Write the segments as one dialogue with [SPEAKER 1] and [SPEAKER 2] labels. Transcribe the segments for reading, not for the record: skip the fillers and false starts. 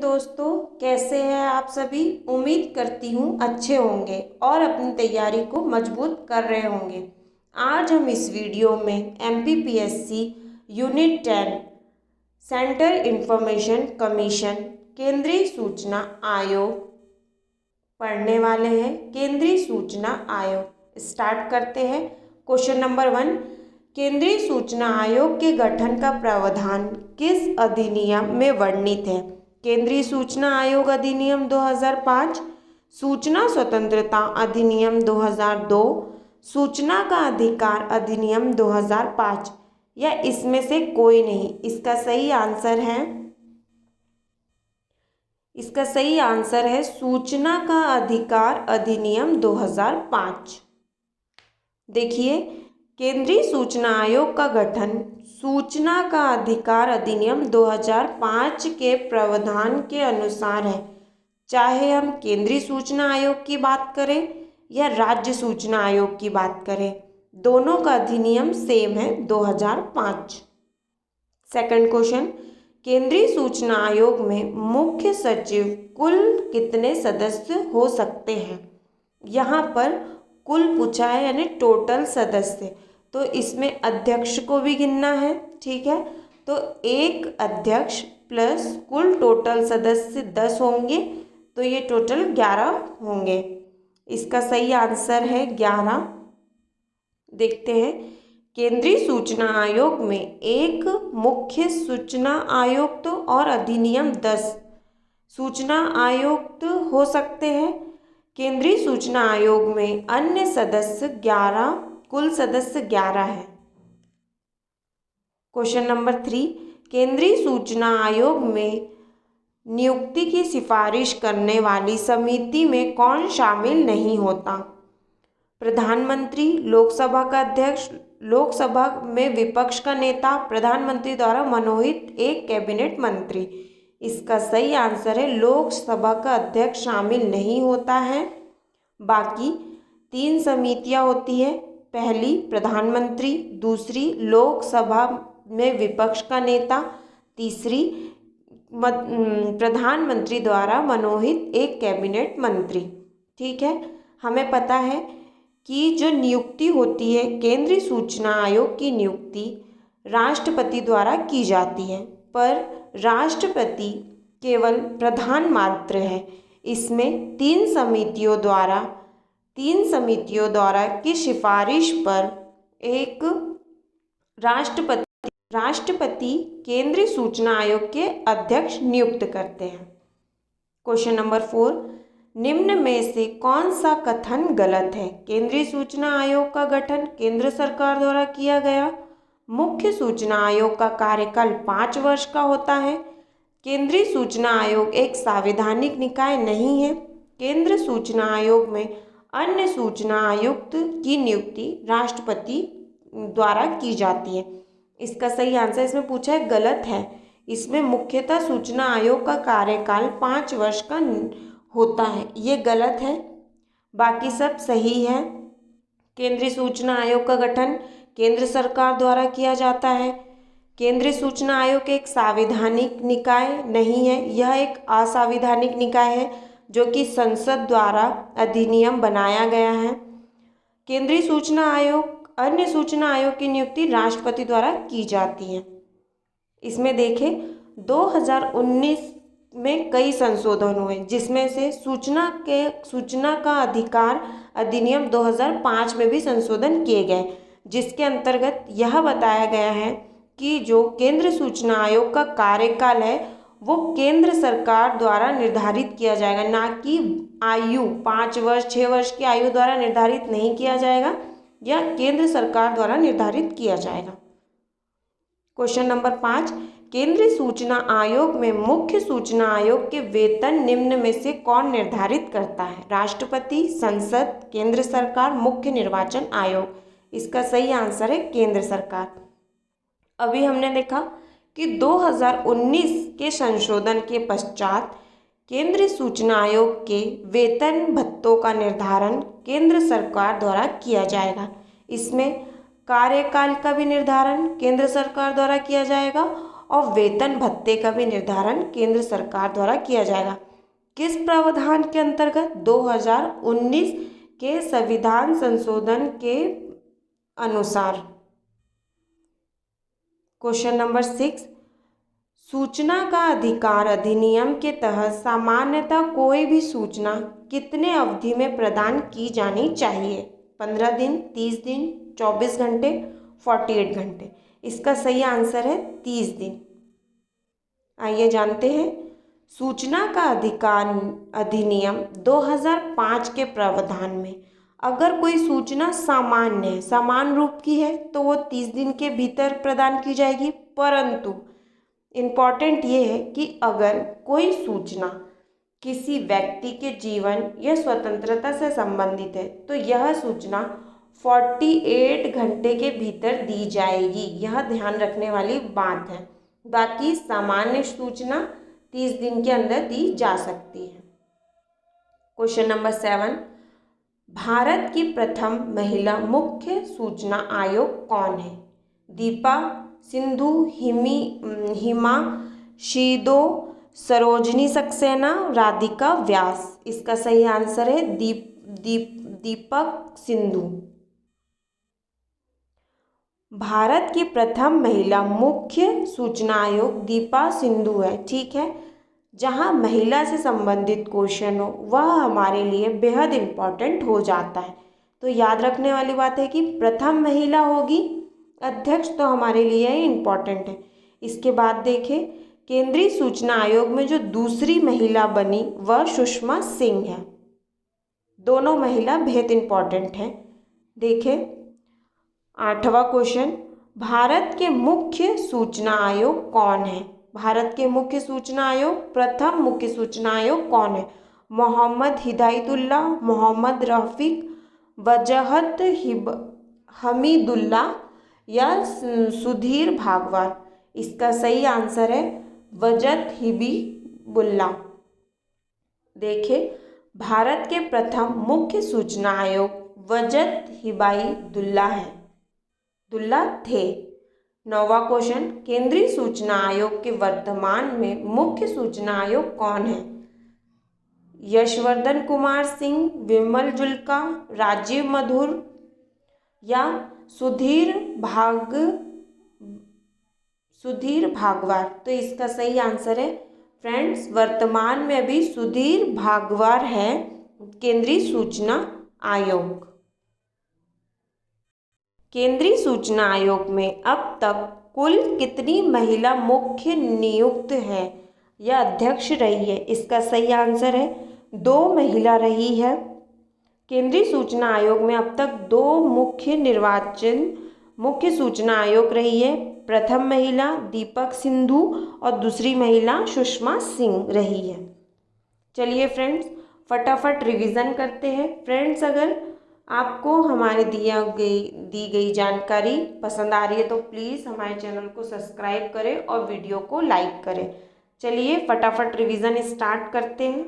[SPEAKER 1] दोस्तों, कैसे हैं आप सभी। उम्मीद करती हूँ अच्छे होंगे और अपनी तैयारी को मजबूत कर रहे होंगे। आज हम इस वीडियो में MPPSC unit 10 central information commission केंद्रीय सूचना आयोग पढ़ने वाले हैं। केंद्रीय सूचना आयोग स्टार्ट करते हैं। क्वेश्चन नंबर 1, केंद्रीय सूचना आयोग के गठन का प्रावधान किस अधिनियम में वर्णित है। केंद्रीय सूचना आयोग अधिनियम 2005, सूचना स्वतंत्रता अधिनियम 2002, सूचना का अधिकार अधिनियम 2005 या इसमें से कोई नहीं। इसका सही आंसर है सूचना का अधिकार अधिनियम 2005। देखिए, केंद्रीय सूचना आयोग का गठन सूचना का अधिकार अधिनियम 2005 के प्रावधान के अनुसार है। चाहे हम केंद्रीय सूचना आयोग की बात करें या राज्य सूचना आयोग की बात करें, दोनों का अधिनियम सेम है 2005। सेकंड क्वेश्चन, केंद्रीय सूचना आयोग में मुख्य सचिव कुल कितने सदस्य हो सकते हैं। यहाँ पर कुल पूछा है, यानी टोटल सदस्य, तो इसमें अध्यक्ष को भी गिनना है। ठीक है, तो एक अध्यक्ष प्लस कुल टोटल सदस्य 10 होंगे, तो ये टोटल 11 होंगे। इसका सही आंसर है 11। देखते हैं, केंद्रीय सूचना आयोग में एक मुख्य सूचना आयुक्त और अधिनियम 10 सूचना आयुक्त हो सकते हैं। केंद्रीय सूचना आयोग में अन्य सदस्य 11, कुल सदस्य 11 है। क्वेश्चन नंबर 3, केंद्रीय सूचना आयोग में नियुक्ति की सिफारिश करने वाली समिति में कौन शामिल नहीं होता। प्रधानमंत्री, लोकसभा का अध्यक्ष, लोकसभा में विपक्ष का नेता, प्रधानमंत्री द्वारा मनोनीत एक कैबिनेट मंत्री। इसका सही आंसर है लोकसभा का अध्यक्ष शामिल नहीं होता है। बाकी 3 समितियां होती है। पहली प्रधानमंत्री, दूसरी लोकसभा में विपक्ष का नेता, तीसरी प्रधानमंत्री द्वारा मनोनीत एक कैबिनेट मंत्री। ठीक है, हमें पता है कि जो नियुक्ति होती है, केंद्रीय सूचना आयोग की नियुक्ति राष्ट्रपति द्वारा की जाती है, पर राष्ट्रपति केवल प्रधान मात्र है। इसमें 3 समितियों द्वारा की सिफारिश पर एक राष्ट्रपति केंद्रीय सूचना आयोग के अध्यक्ष नियुक्त करते हैं। क्वेश्चन नंबर 4, निम्न में से कौन सा कथन गलत है। केंद्रीय सूचना आयोग का गठन केंद्र सरकार द्वारा किया गया। मुख्य सूचना आयोग का कार्यकाल 5 वर्ष का होता है। केंद्रीय सूचना आयोग एक संवैधानिक निकाय नहीं है। केंद्र सूचना आयोग में अन्य सूचना आयुक्त की नियुक्ति राष्ट्रपति द्वारा की जाती है। इसका सही आंसर इसमें पूछा है गलत है। इसमें मुख्यतः सूचना आयोग का कार्यकाल 5 वर्ष का होता है, ये गलत है। बाकी सब सही है। केंद्रीय सूचना आयोग का गठन केंद्र सरकार द्वारा किया जाता है। केंद्रीय सूचना आयोग एक संवैधानिक निकाय नहीं है, यह एक असंवैधानिक निकाय है जो कि संसद द्वारा अधिनियम बनाया गया है। केंद्रीय सूचना आयोग अन्य सूचना आयोग की नियुक्ति राष्ट्रपति द्वारा की जाती है। इसमें देखें, 2019 में कई संशोधन हुए, जिसमें से सूचना का अधिकार अधिनियम 2005 में भी संशोधन किए गए, जिसके अंतर्गत यह बताया गया है कि जो केंद्र सूचना आयोग का कार्यकाल है वो केंद्र सरकार द्वारा निर्धारित किया जाएगा, ना कि आयु 5 वर्ष 6 वर्ष की आयु द्वारा निर्धारित नहीं किया जाएगा, यह केंद्र सरकार द्वारा निर्धारित किया जाएगा। क्वेश्चन नंबर 5, केंद्रीय सूचना आयोग में मुख्य सूचना आयोग के वेतन निम्न में से कौन निर्धारित करता है। राष्ट्रपति, संसद, केंद्र सरकार, मुख्य निर्वाचन आयोग। इसका सही आंसर है केंद्र सरकार। अभी हमने देखा कि 2019 के संशोधन के पश्चात केंद्रीय सूचना आयोग के वेतन भत्तों का निर्धारण केंद्र सरकार द्वारा किया जाएगा। इसमें कार्यकाल का भी निर्धारण केंद्र सरकार द्वारा किया जाएगा और वेतन भत्ते का भी निर्धारण केंद्र सरकार द्वारा किया जाएगा। किस प्रावधान के अंतर्गत? 2019 के संविधान संशोधन के अनुसार। क्वेश्चन नंबर 6, सूचना का अधिकार अधिनियम के तहत सामान्यतः कोई भी सूचना कितने अवधि में प्रदान की जानी चाहिए? 15 दिन, 30 दिन, 24 घंटे, 48 घंटे। इसका सही आंसर है 30 दिन। आइए जानते हैं। सूचना का अधिकार अधिनियम 2005 के प्रावधान में अगर कोई सूचना सामान्य है, समान रूप की है, तो वो 30 दिन के भीतर प्रदान की जाएगी। परंतु इम्पॉर्टेंट ये है कि अगर कोई सूचना किसी व्यक्ति के जीवन या स्वतंत्रता से संबंधित है तो यह सूचना 48 घंटे के भीतर दी जाएगी। यह ध्यान रखने वाली बात है। बाकी सामान्य सूचना 30 दिन के अंदर दी जा सकती है। क्वेश्चन नंबर 7, भारत की प्रथम महिला मुख्य सूचना आयोग कौन है? दीपा, सिंधु, हिमा शीदो, सरोजनी सक्सेना, राधिका व्यास। इसका सही आंसर है दीपक सिंधु। भारत की प्रथम महिला मुख्य सूचना आयोग दीपा सिंधु है। ठीक है, जहाँ महिला से संबंधित क्वेश्चन हो वह हमारे लिए बेहद इम्पॉर्टेंट हो जाता है। तो याद रखने वाली बात है कि प्रथम महिला होगी अध्यक्ष, तो हमारे लिए इम्पॉर्टेंट है। इसके बाद देखें, केंद्रीय सूचना आयोग में जो दूसरी महिला बनी वह सुषमा सिंह है। दोनों महिला बेहद इम्पॉर्टेंट है। देखें 8वां क्वेश्चन, भारत के मुख्य सूचना आयोग कौन है? भारत के मुख्य सूचना आयोग, प्रथम मुख्य सूचना आयोग कौन है? मोहम्मद हिदायतुल्लाह, मोहम्मद रफीक, वजहत हमीदुल्ला या सुधीर भागवत। इसका सही आंसर है वजहत हिबीबुल्ला। देखिए, भारत के प्रथम मुख्य सूचना आयोग वजहत हिबाईदुल्ला है, दुल्ला थे। 9वां क्वेश्चन, केंद्रीय सूचना आयोग के वर्तमान में मुख्य सूचना आयोग कौन है? यशवर्धन कुमार सिंह, विमल जुल्का, राजीव मधुर या सुधीर भागवत। तो इसका सही आंसर है फ्रेंड्स, वर्तमान में अभी सुधीर भागवत है केंद्रीय सूचना आयोग। केंद्रीय सूचना आयोग में अब तक कुल कितनी महिला मुख्य नियुक्त है या अध्यक्ष रही है? इसका सही आंसर है 2 महिला रही है। केंद्रीय सूचना आयोग में अब तक 2 मुख्य सूचना आयोग रही है। प्रथम महिला दीपक सिंधु और दूसरी महिला सुषमा सिंह रही है। चलिए फ्रेंड्स, फटाफट रिवीजन करते हैं। फ्रेंड्स, अगर आपको हमारे दी गई जानकारी पसंद आ रही है तो प्लीज़ हमारे चैनल को सब्सक्राइब करें और वीडियो को लाइक करें। चलिए फटाफट रिवीजन स्टार्ट करते हैं।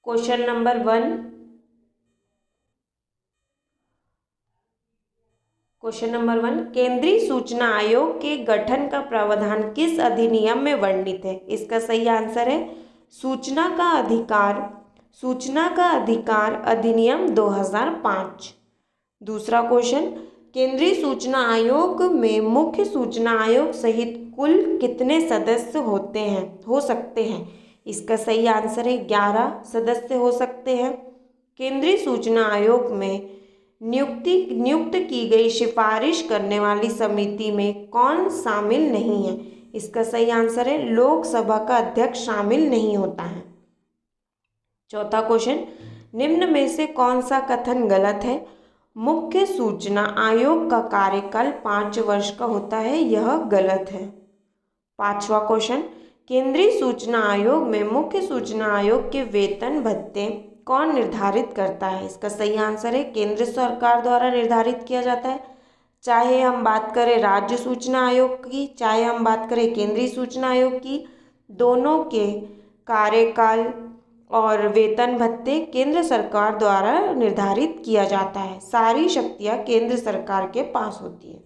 [SPEAKER 1] क्वेश्चन नंबर 1, केंद्रीय सूचना आयोग के गठन का प्रावधान किस अधिनियम में वर्णित है? इसका सही आंसर है सूचना का अधिकार अधिनियम 2005। दूसरा क्वेश्चन, केंद्रीय सूचना आयोग में मुख्य सूचना आयोग सहित कुल कितने सदस्य हो सकते हैं? इसका सही आंसर है 11 सदस्य हो सकते हैं। केंद्रीय सूचना आयोग में नियुक्त की गई सिफारिश करने वाली समिति में कौन शामिल नहीं है? इसका सही आंसर है लोकसभा का अध्यक्ष शामिल नहीं होता है। चौथा क्वेश्चन, निम्न में से कौन सा कथन गलत है? मुख्य सूचना आयोग का कार्यकाल 5 वर्ष का होता है, यह गलत है। 5वां क्वेश्चन, केंद्रीय सूचना आयोग में मुख्य सूचना आयोग के वेतन भत्ते कौन निर्धारित करता है? इसका सही आंसर है केंद्र सरकार द्वारा निर्धारित किया जाता है। चाहे हम बात करें राज्य सूचना आयोग की, चाहे हम बात करें केंद्रीय सूचना आयोग की, दोनों के कार्यकाल और वेतन भत्ते केंद्र सरकार द्वारा निर्धारित किया जाता है। सारी शक्तियाँ केंद्र सरकार के पास होती है।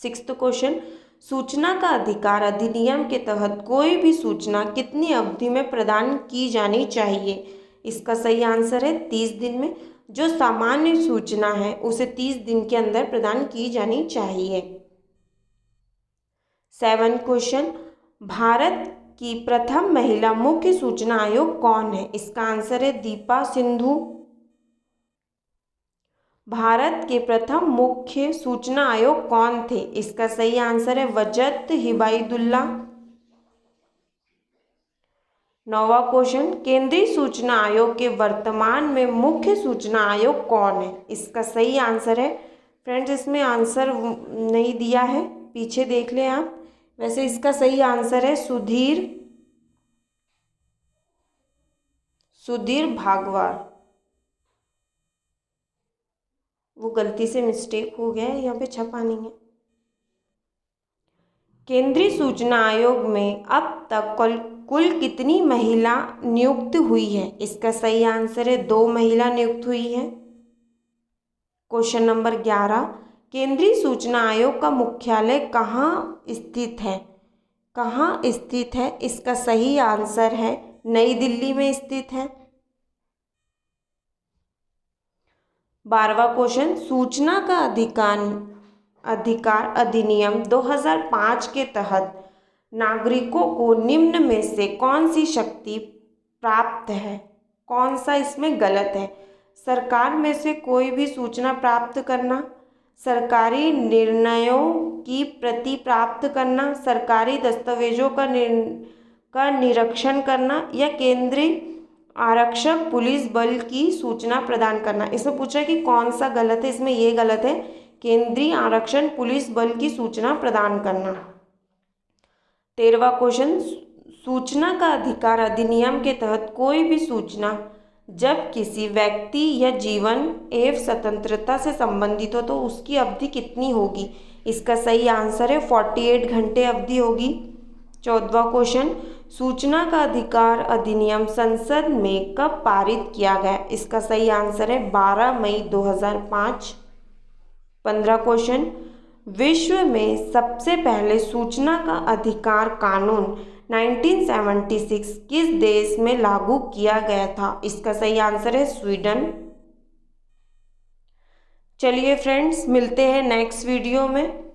[SPEAKER 1] सिक्स्थ क्वेश्चन, सूचना का अधिकार अधिनियम के तहत कोई भी सूचना कितनी अवधि में प्रदान की जानी चाहिए? इसका सही आंसर है 30 दिन में। जो सामान्य सूचना है उसे 30 दिन के अंदर प्रदान की जानी चाहिए। 7 क्वेश्चन, भारत की प्रथम महिला मुख्य सूचना आयोग कौन है? इसका आंसर है दीपा सिंधु। भारत के प्रथम मुख्य सूचना आयोग कौन थे? इसका सही आंसर है वजद हिबाइदुल्ला। 9वां क्वेश्चन, केंद्रीय सूचना आयोग के वर्तमान में मुख्य सूचना आयोग कौन है? इसका सही आंसर है, फ्रेंड्स इसमें आंसर नहीं दिया है, पीछे देख लें आप। वैसे इसका सही आंसर है सुधीर भागवार। वो गलती से मिस्टेक हो गया है, यहाँ पे छपा नहीं है। केंद्रीय सूचना आयोग में अब तक कुल कितनी महिला नियुक्त हुई है? इसका सही आंसर है 2 महिला नियुक्त हुई है। क्वेश्चन नंबर 11, केंद्रीय सूचना आयोग का मुख्यालय कहाँ स्थित है? कहाँ स्थित है? इसका सही आंसर है नई दिल्ली में स्थित है। 12वां क्वेश्चन, सूचना का अधिकार अधिनियम 2005 के तहत नागरिकों को निम्न में से कौन सी शक्ति प्राप्त है? कौन सा इसमें गलत है? सरकार में से कोई भी सूचना प्राप्त करना, सरकारी निर्णयों की प्रति प्राप्त करना, सरकारी दस्तावेजों का निरीक्षण करना या केंद्रीय आरक्षक पुलिस बल की सूचना प्रदान करना। इसमें पूछा है कि कौन सा गलत है? इसमें ये गलत है, केंद्रीय आरक्षण पुलिस बल की सूचना प्रदान करना। 13वां क्वेश्चन, सूचना का अधिकार अधिनियम के तहत कोई भी सूचना जब किसी व्यक्ति या जीवन एवं स्वतंत्रता से संबंधित हो तो उसकी अवधि कितनी होगी? इसका सही आंसर है 48 घंटे अवधि होगी। 14वां क्वेश्चन, सूचना का अधिकार अधिनियम संसद में कब पारित किया गया? इसका सही आंसर है 12 मई 2005। 15 क्वेश्चन, विश्व में सबसे पहले सूचना का अधिकार कानून 1976 किस देश में लागू किया गया था? इसका सही आंसर है स्वीडन। चलिए फ्रेंड्स, मिलते हैं नेक्स्ट वीडियो में।